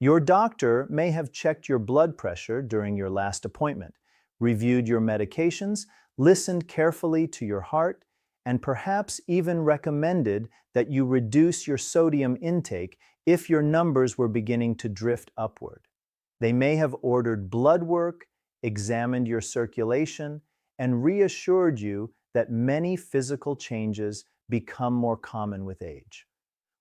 Your doctor may have checked your blood pressure during your last appointment, reviewed your medications, listened carefully to your heart, and perhaps even recommended that you reduce your sodium intake if your numbers were beginning to drift upward. They may have ordered blood work, examined your circulation, and reassured you that many physical changes become more common with age.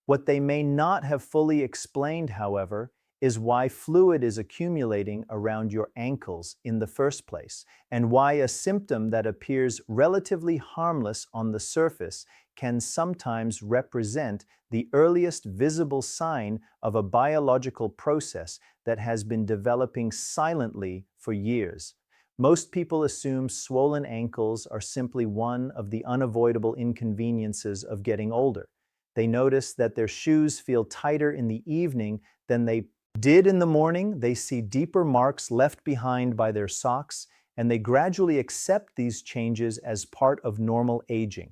What they may not have fully explained, however, is why fluid is accumulating around your ankles in the first place, and why a symptom that appears relatively harmless on the surface can sometimes represent the earliest visible sign of a biological process that has been developing silently for years. Most people assume swollen ankles are simply one of the unavoidable inconveniences of getting older. They notice that their shoes feel tighter in the evening than they did in the morning. They see deeper marks left behind by their socks, and they gradually accept these changes as part of normal aging.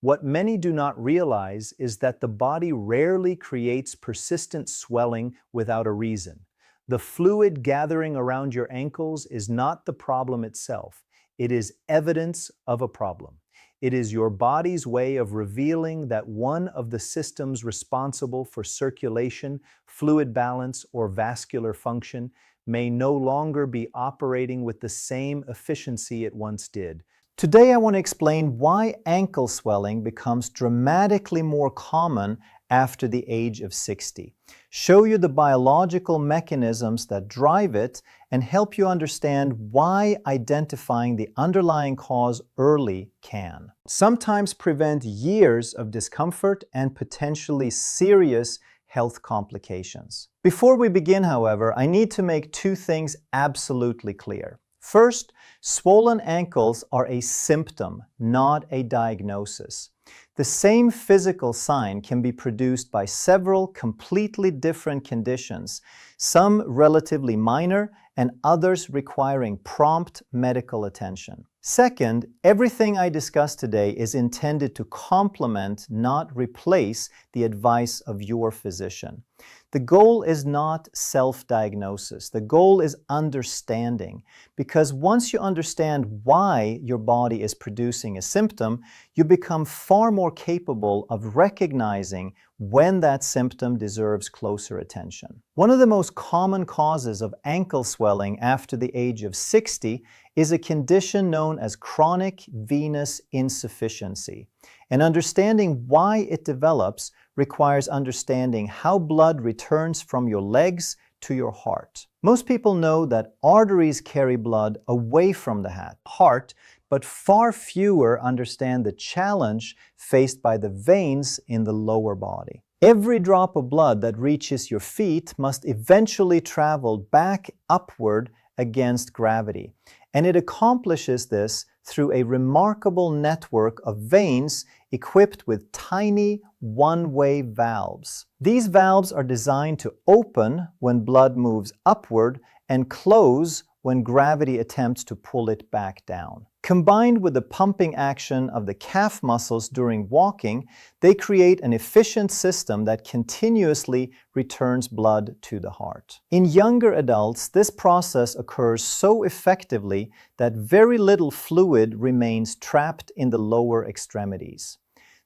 What many do not realize is that the body rarely creates persistent swelling without a reason. The fluid gathering around your ankles is not the problem itself. It is evidence of a problem. It is your body's way of revealing that one of the systems responsible for circulation, fluid balance, or vascular function may no longer be operating with the same efficiency it once did. Today I want to explain why ankle swelling becomes dramatically more common after the age of 60, show you the biological mechanisms that drive it, and help you understand why identifying the underlying cause early can sometimes prevent years of discomfort and potentially serious health complications. Before we begin, however, I need to make two things absolutely clear. First, swollen ankles are a symptom, not a diagnosis. The same physical sign can be produced by several completely different conditions, some relatively minor and others requiring prompt medical attention. Second, everything I discuss today is intended to complement, not replace, the advice of your physician. The goal is not self-diagnosis. The goal is understanding, because once you understand why your body is producing a symptom, you become far more capable of recognizing when that symptom deserves closer attention. One of the most common causes of ankle swelling after the age of 60 is a condition known as chronic venous insufficiency. And understanding why it develops requires understanding how blood returns from your legs to your heart. Most people know that arteries carry blood away from the heart, but far fewer understand the challenge faced by the veins in the lower body. Every drop of blood that reaches your feet must eventually travel back upward against gravity, and it accomplishes this through a remarkable network of veins equipped with tiny one-way valves. These valves are designed to open when blood moves upward and close when gravity attempts to pull it back down. Combined with the pumping action of the calf muscles during walking, they create an efficient system that continuously returns blood to the heart. In younger adults, this process occurs so effectively that very little fluid remains trapped in the lower extremities.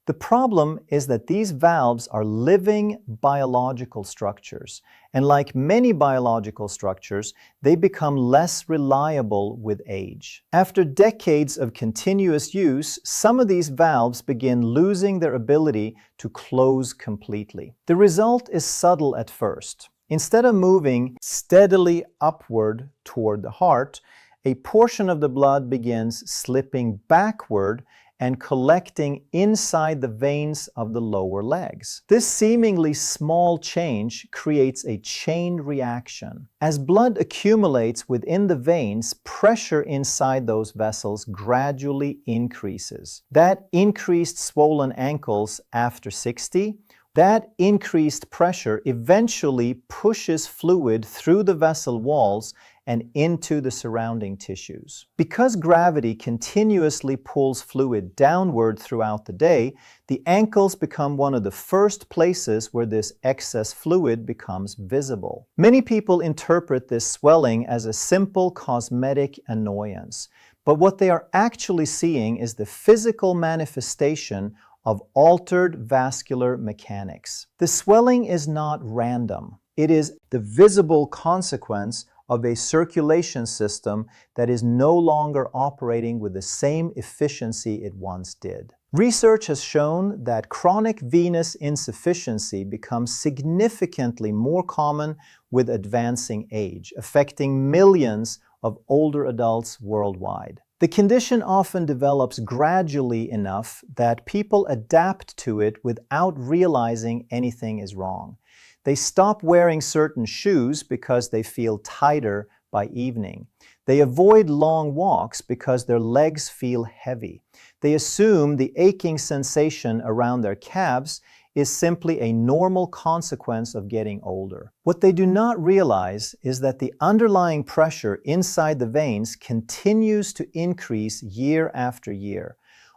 The problem is that these valves are living biological structures, and like many biological structures, they become less reliable with age. After decades of continuous use, some of these valves begin losing their ability to close completely. The result is subtle at first. Instead of moving steadily upward toward the heart, a portion of the blood begins slipping backward and collecting inside the veins of the lower legs. This seemingly small change creates a chain reaction. As blood accumulates within the veins, pressure inside those vessels gradually increases. That increased swollen ankles after 60 That increased pressure eventually pushes fluid through the vessel walls and into the surrounding tissues. Because gravity continuously pulls fluid downward throughout the day, the ankles become one of the first places where this excess fluid becomes visible. Many people interpret this swelling as a simple cosmetic annoyance, but what they are actually seeing is the physical manifestation of altered vascular mechanics. The swelling is not random. It is the visible consequence of a circulation system that is no longer operating with the same efficiency it once did. Research has shown that chronic venous insufficiency becomes significantly more common with advancing age, affecting millions of older adults worldwide. The condition often develops gradually enough that people adapt to it without realizing anything is wrong. They stop wearing certain shoes because they feel tighter by evening. They avoid long walks because their legs feel heavy. They assume the aching sensation around their calves is simply a normal consequence of getting older. What they do not realize is that the underlying pressure inside the veins continues to increase year after year.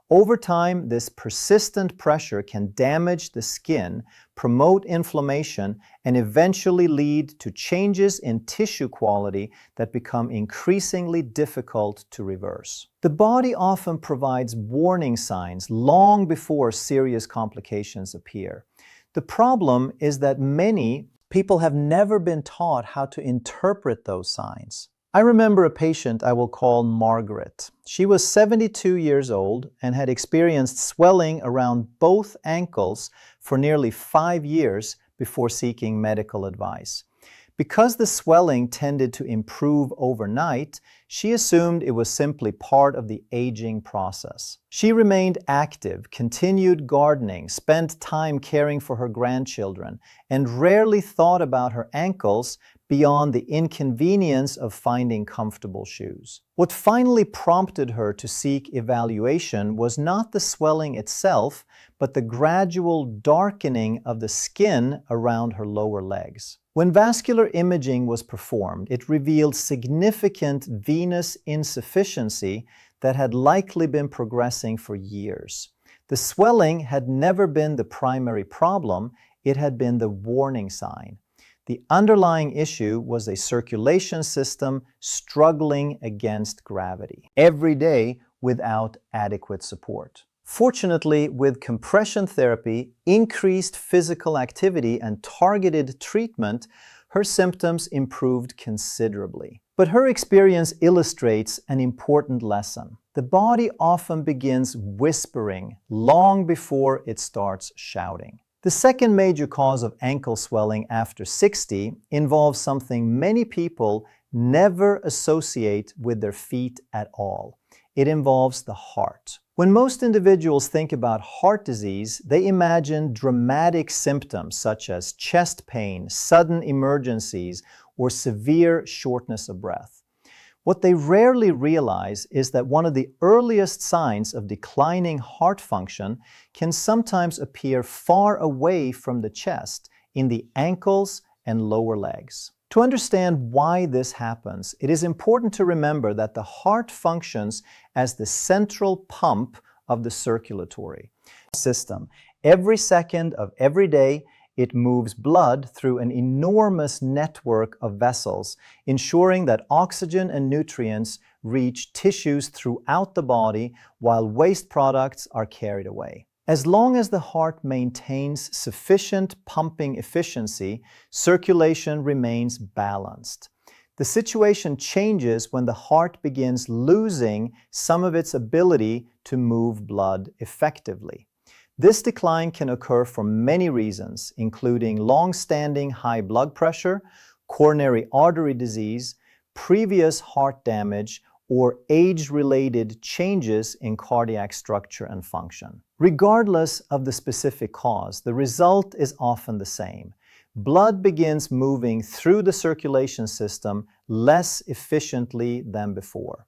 Over time, this persistent pressure can damage the skin, promote inflammation, and eventually lead to changes in tissue quality that become increasingly difficult to reverse. The body often provides warning signs long before serious complications appear. The problem is that many people have never been taught how to interpret those signs. I remember a patient I will call Margaret. She was 72 years old and had experienced swelling around both ankles for nearly 5 years before seeking medical advice. Because the swelling tended to improve overnight, she assumed it was simply part of the aging process. She remained active, continued gardening, spent time caring for her grandchildren, and rarely thought about her ankles beyond the inconvenience of finding comfortable shoes. What finally prompted her to seek evaluation was not the swelling itself, but the gradual darkening of the skin around her lower legs. When vascular imaging was performed, it revealed significant venous insufficiency that had likely been progressing for years. The swelling had never been the primary problem, it had been the warning sign. The underlying issue was a circulation system struggling against gravity every day without adequate support. Fortunately, with compression therapy, increased physical activity, and targeted treatment, her symptoms improved considerably. But her experience illustrates an important lesson. The body often begins whispering long before it starts shouting. The second major cause of ankle swelling after 60 involves something many people never associate with their feet at all. It involves the heart. When most individuals think about heart disease, they imagine dramatic symptoms such as chest pain, sudden emergencies, or severe shortness of breath. What they rarely realize is that one of the earliest signs of declining heart function can sometimes appear far away from the chest, in the ankles and lower legs. To understand why this happens, it is important to remember that the heart functions as the central pump of the circulatory system. Every second of every day, it moves blood through an enormous network of vessels, ensuring that oxygen and nutrients reach tissues throughout the body while waste products are carried away. As long as the heart maintains sufficient pumping efficiency, circulation remains balanced. The situation changes when the heart begins losing some of its ability to move blood effectively. This decline can occur for many reasons, including long-standing high blood pressure, coronary artery disease, previous heart damage, or age-related changes in cardiac structure and function. Regardless of the specific cause, the result is often the same. Blood begins moving through the circulation system less efficiently than before.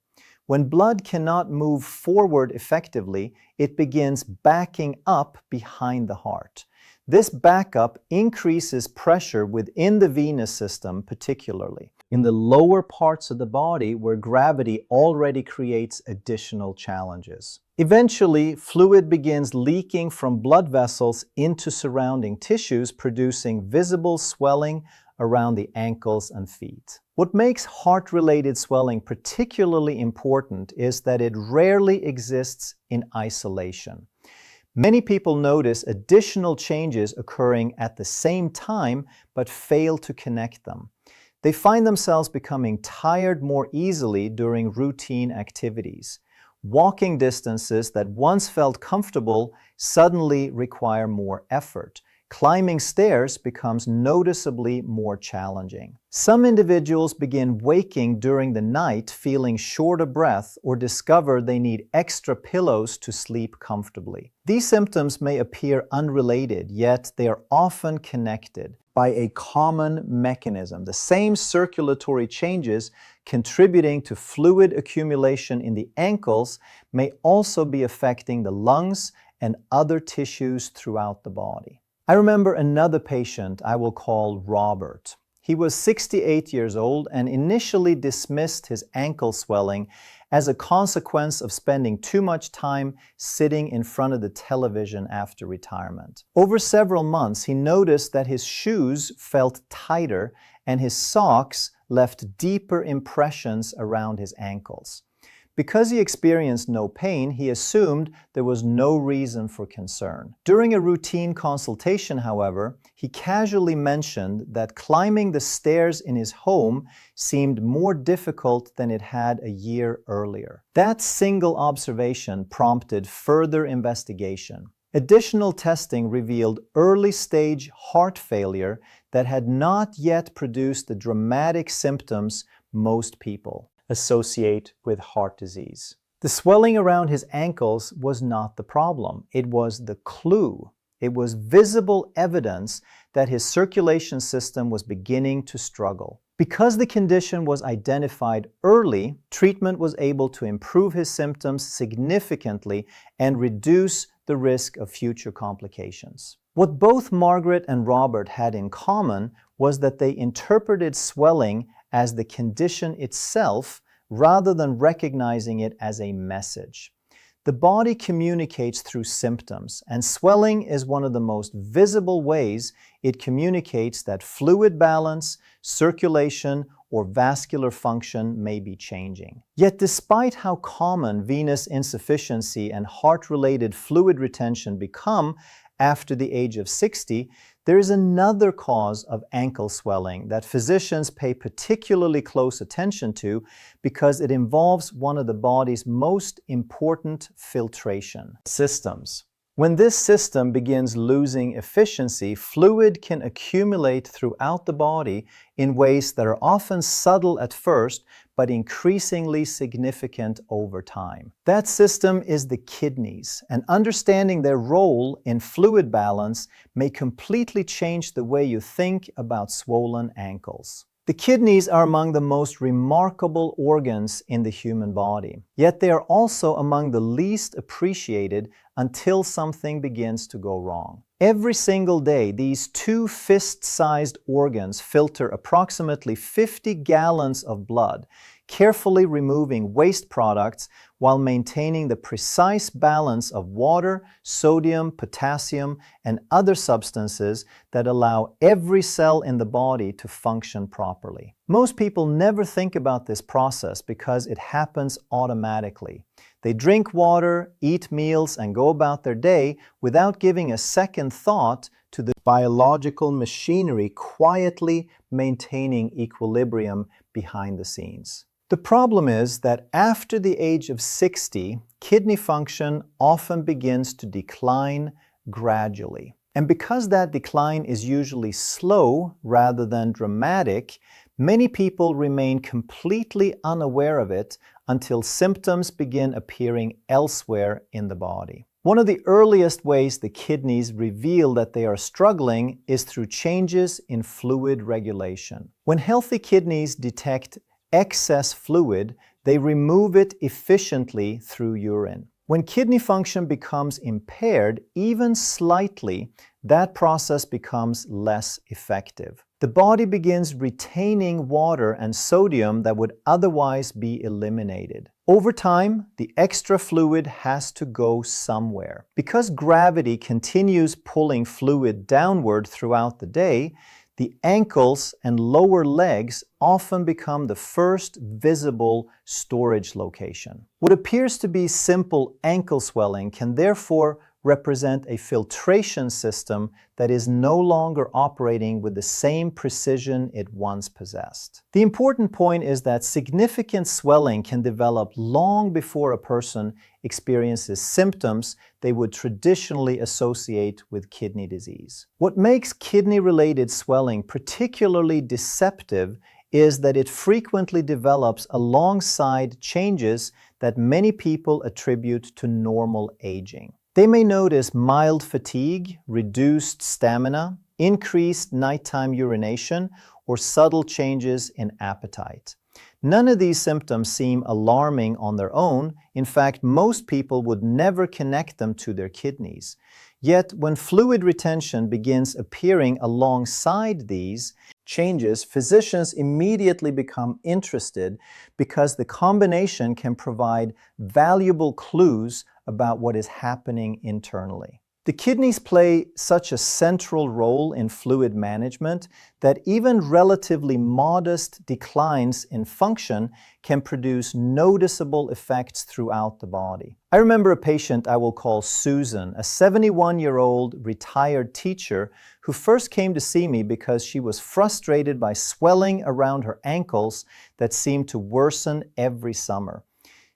When blood cannot move forward effectively, it begins backing up behind the heart. This backup increases pressure within the venous system, particularly in the lower parts of the body where gravity already creates additional challenges. Eventually, fluid begins leaking from blood vessels into surrounding tissues, producing visible swelling around the ankles and feet. What makes heart-related swelling particularly important is that it rarely exists in isolation. Many people notice additional changes occurring at the same time but fail to connect them. They find themselves becoming tired more easily during routine activities. Walking distances that once felt comfortable suddenly require more effort. Climbing stairs becomes noticeably more challenging. Some individuals begin waking during the night feeling short of breath or discover they need extra pillows to sleep comfortably. These symptoms may appear unrelated, yet they are often connected by a common mechanism. The same circulatory changes contributing to fluid accumulation in the ankles may also be affecting the lungs and other tissues throughout the body. I remember another patient I will call Robert. He was 68 years old and initially dismissed his ankle swelling as a consequence of spending too much time sitting in front of the television after retirement. Over several months, he noticed that his shoes felt tighter and his socks left deeper impressions around his ankles. Because he experienced no pain, he assumed there was no reason for concern. During a routine consultation, however, he casually mentioned that climbing the stairs in his home seemed more difficult than it had a year earlier. That single observation prompted further investigation. Additional testing revealed early-stage heart failure that had not yet produced the dramatic symptoms most people associate with heart disease. The swelling around his ankles was not the problem. It was the clue. It was visible evidence that his circulation system was beginning to struggle. Because the condition was identified early, treatment was able to improve his symptoms significantly and reduce the risk of future complications. What both Margaret and Robert had in common was that they interpreted swelling as the condition itself rather than recognizing it as a message. The body communicates through symptoms, and swelling is one of the most visible ways it communicates that fluid balance, circulation, or vascular function may be changing. Yet despite how common venous insufficiency and heart-related fluid retention become after the age of 60, there is another cause of ankle swelling that physicians pay particularly close attention to because it involves one of the body's most important filtration systems. When this system begins losing efficiency, fluid can accumulate throughout the body in ways that are often subtle at first, but increasingly significant over time. That system is the kidneys, and understanding their role in fluid balance may completely change the way you think about swollen ankles. The kidneys are among the most remarkable organs in the human body, yet they are also among the least appreciated until something begins to go wrong. Every single day, these two fist-sized organs filter approximately 50 gallons of blood, carefully removing waste products while maintaining the precise balance of water, sodium, potassium, and other substances that allow every cell in the body to function properly. Most people never think about this process because it happens automatically. They drink water, eat meals, and go about their day without giving a second thought to the biological machinery quietly maintaining equilibrium behind the scenes. The problem is that after the age of 60, kidney function often begins to decline gradually. And because that decline is usually slow rather than dramatic, many people remain completely unaware of it until symptoms begin appearing elsewhere in the body. One of the earliest ways the kidneys reveal that they are struggling is through changes in fluid regulation. When healthy kidneys detect excess fluid, they remove it efficiently through urine. When kidney function becomes impaired, even slightly, that process becomes less effective. The body begins retaining water and sodium that would otherwise be eliminated. Over time, the extra fluid has to go somewhere. Because gravity continues pulling fluid downward throughout the day, the ankles and lower legs often become the first visible storage location. What appears to be simple ankle swelling can therefore represent a filtration system that is no longer operating with the same precision it once possessed. The important point is that significant swelling can develop long before a person experiences symptoms they would traditionally associate with kidney disease. What makes kidney-related swelling particularly deceptive is that it frequently develops alongside changes that many people attribute to normal aging. They may notice mild fatigue, reduced stamina, increased nighttime urination, or subtle changes in appetite. None of these symptoms seem alarming on their own. In fact, most people would never connect them to their kidneys. Yet, when fluid retention begins appearing alongside these changes, physicians immediately become interested because the combination can provide valuable clues about what is happening internally. The kidneys play such a central role in fluid management that even relatively modest declines in function can produce noticeable effects throughout the body. I remember a patient I will call Susan, a 71-year-old retired teacher who first came to see me because she was frustrated by swelling around her ankles that seemed to worsen every summer.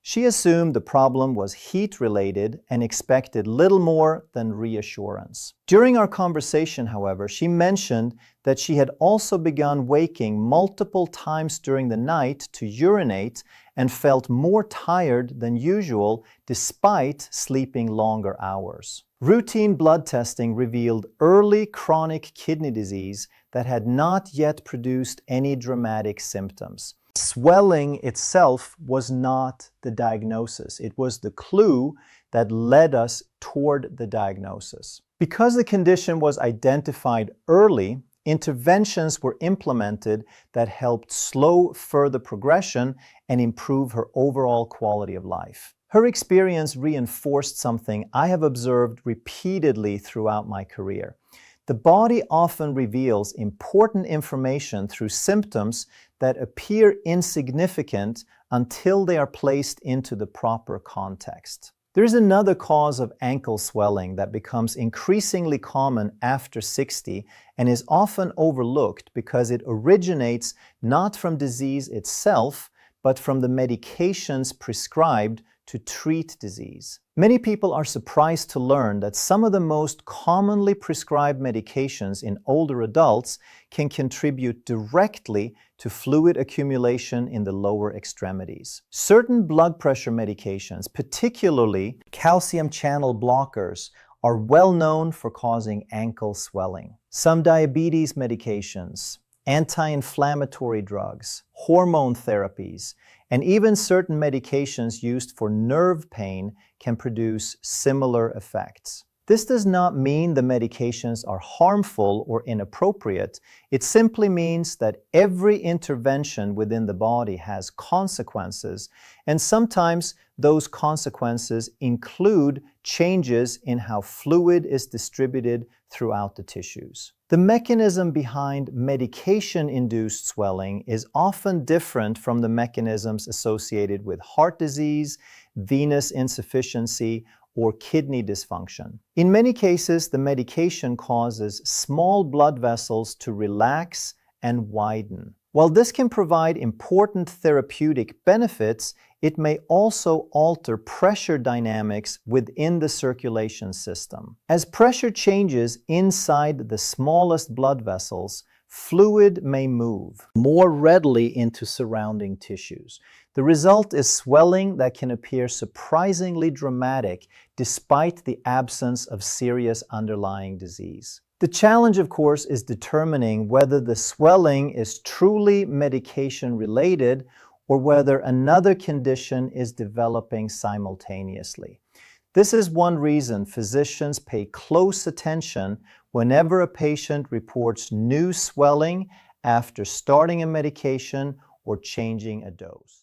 She assumed the problem was heat-related and expected little more than reassurance. During our conversation, however, she mentioned that she had also begun waking multiple times during the night to urinate and felt more tired than usual despite sleeping longer hours. Routine blood testing revealed early chronic kidney disease that had not yet produced any dramatic symptoms. Swelling itself was not the diagnosis. It was the clue that led us toward the diagnosis. Because the condition was identified early, interventions were implemented that helped slow further progression and improve her overall quality of life. Her experience reinforced something I have observed repeatedly throughout my career. The body often reveals important information through symptoms that appear insignificant until they are placed into the proper context. There is another cause of ankle swelling that becomes increasingly common after 60 and is often overlooked because it originates not from disease itself, but from the medications prescribed to treat disease. Many people are surprised to learn that some of the most commonly prescribed medications in older adults can contribute directly to fluid accumulation in the lower extremities. Certain blood pressure medications, particularly calcium channel blockers, are well known for causing ankle swelling. Some diabetes medications, anti-inflammatory drugs, hormone therapies, and even certain medications used for nerve pain can produce similar effects. This does not mean the medications are harmful or inappropriate. It simply means that every intervention within the body has consequences, and sometimes those consequences include changes in how fluid is distributed throughout the tissues. The mechanism behind medication-induced swelling is often different from the mechanisms associated with heart disease, venous insufficiency, or kidney dysfunction. In many cases, the medication causes small blood vessels to relax and widen. While this can provide important therapeutic benefits, it may also alter pressure dynamics within the circulation system. As pressure changes inside the smallest blood vessels, fluid may move more readily into surrounding tissues. The result is swelling that can appear surprisingly dramatic despite the absence of serious underlying disease. The challenge, of course, is determining whether the swelling is truly medication-related or whether another condition is developing simultaneously. This is one reason physicians pay close attention whenever a patient reports new swelling after starting a medication or changing a dose.